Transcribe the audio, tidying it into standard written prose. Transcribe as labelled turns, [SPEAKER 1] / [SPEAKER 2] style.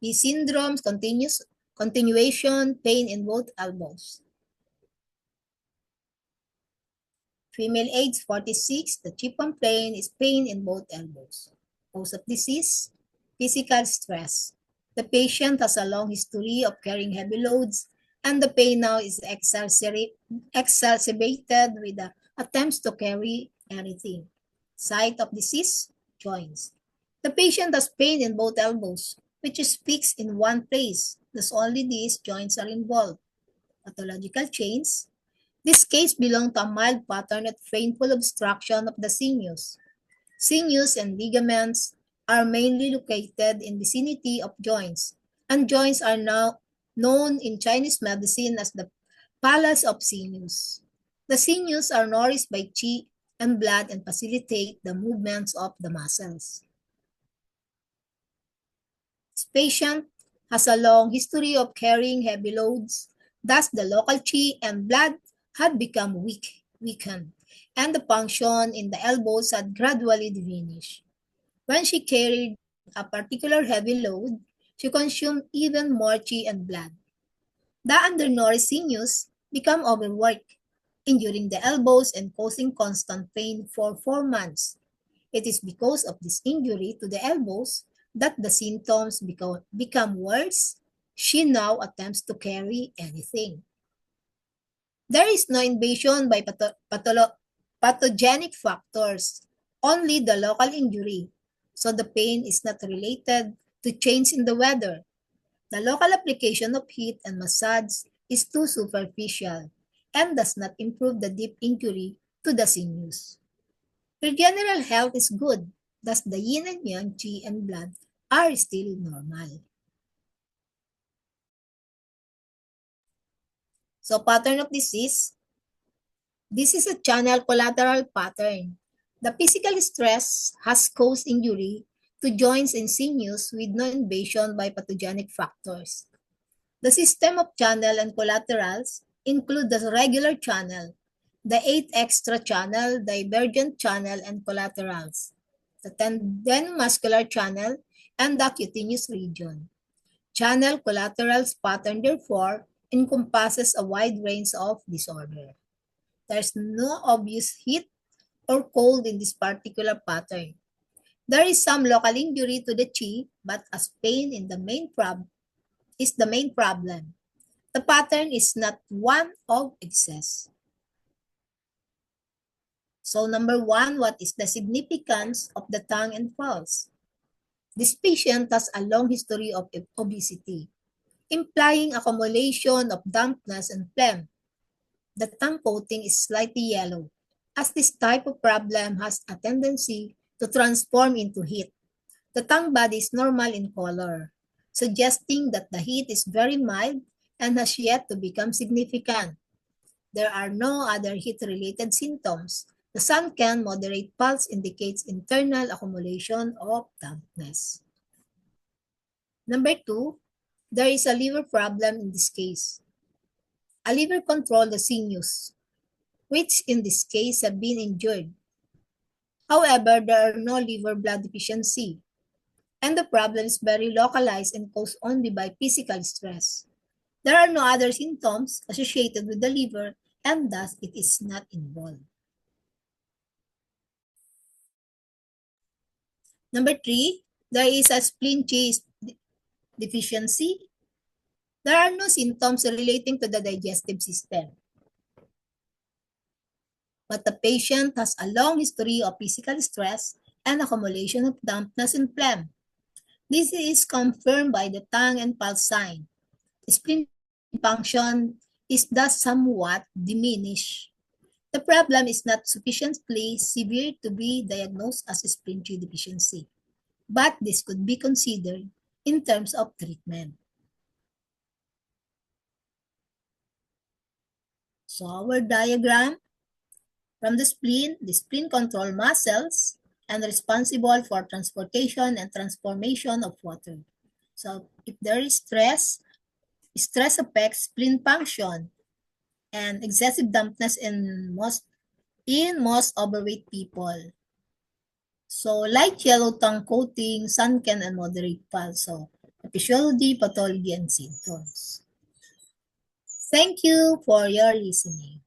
[SPEAKER 1] These syndromes continuation pain in both elbows. Female age 46, the chief complaint is pain in both elbows. Cause of disease, physical stress. The patient has a long history of carrying heavy loads, and the pain now is exacerbated with the attempts to carry anything. Site of disease, joints. The patient has pain in both elbows, which is fixed in one place. Thus only these joints are involved. Pathological chains. This case belonged to a mild pattern of painful obstruction of the sinews. Sinews and ligaments are mainly located in vicinity of joints, and joints are now known in Chinese medicine as the palace of sinews. The sinews are nourished by qi and blood and facilitate the movements of the muscles. This patient has a long history of carrying heavy loads, thus the local qi and blood had become weakened, and the function in the elbows had gradually diminished. When she carried a particular heavy load, she consumed even more qi and blood. The undernourished sinews become overworked, injuring the elbows and causing constant pain for 4 months. It is because of this injury to the elbows that the symptoms become worse. She now attempts to carry anything. There is no invasion by pathogenic factors, only the local injury. So the pain is not related to change in the weather. The local application of heat and massage is too superficial and does not improve the deep injury to the sinews. Her general health is good, thus the yin and yang, qi and blood are still normal. So pattern of disease. This is a channel collateral pattern. The physical stress has caused injury to joints and sinews with no invasion by pathogenic factors. The system of channel and collaterals include the regular channel, the 8 extra channel, divergent channel, and collaterals, the tendinomuscular channel, and the cutaneous region. Channel collaterals pattern, therefore, encompasses a wide range of disorder. There's no obvious heat or cold in this particular pattern. There is some local injury to the qi, but as pain in is the main problem. The pattern is not one of excess. So number 1, what is the significance of the tongue and pulse? This patient has a long history of obesity, implying accumulation of dampness and phlegm. The tongue coating is slightly yellow, as this type of problem has a tendency to transform into heat. The tongue body is normal in color, suggesting that the heat is very mild and has yet to become significant. There are no other heat-related symptoms. The sunken moderate pulse indicates internal accumulation of dampness. Number 2, there is a liver problem in this case. A liver controls the sinews, which in this case have been injured. However, there are no liver blood deficiency, and the problem is very localized and caused only by physical stress. There are no other symptoms associated with the liver, and thus it is not involved. Number 3, there is a spleen qi deficiency. There are no symptoms relating to the digestive system, but the patient has a long history of physical stress and accumulation of dampness and phlegm. This is confirmed by the tongue and pulse sign. Spleen function is thus somewhat diminished. The problem is not sufficiently severe to be diagnosed as a spleen qi deficiency, but this could be considered in terms of treatment. So our diagram, from the spleen control muscles and responsible for transportation and transformation of water. So if there is stress affects spleen function and excessive dampness in most overweight people. So light yellow tongue coating, sunken, and moderate pulse. So physiology, pathology, and symptoms. Thank you for your listening.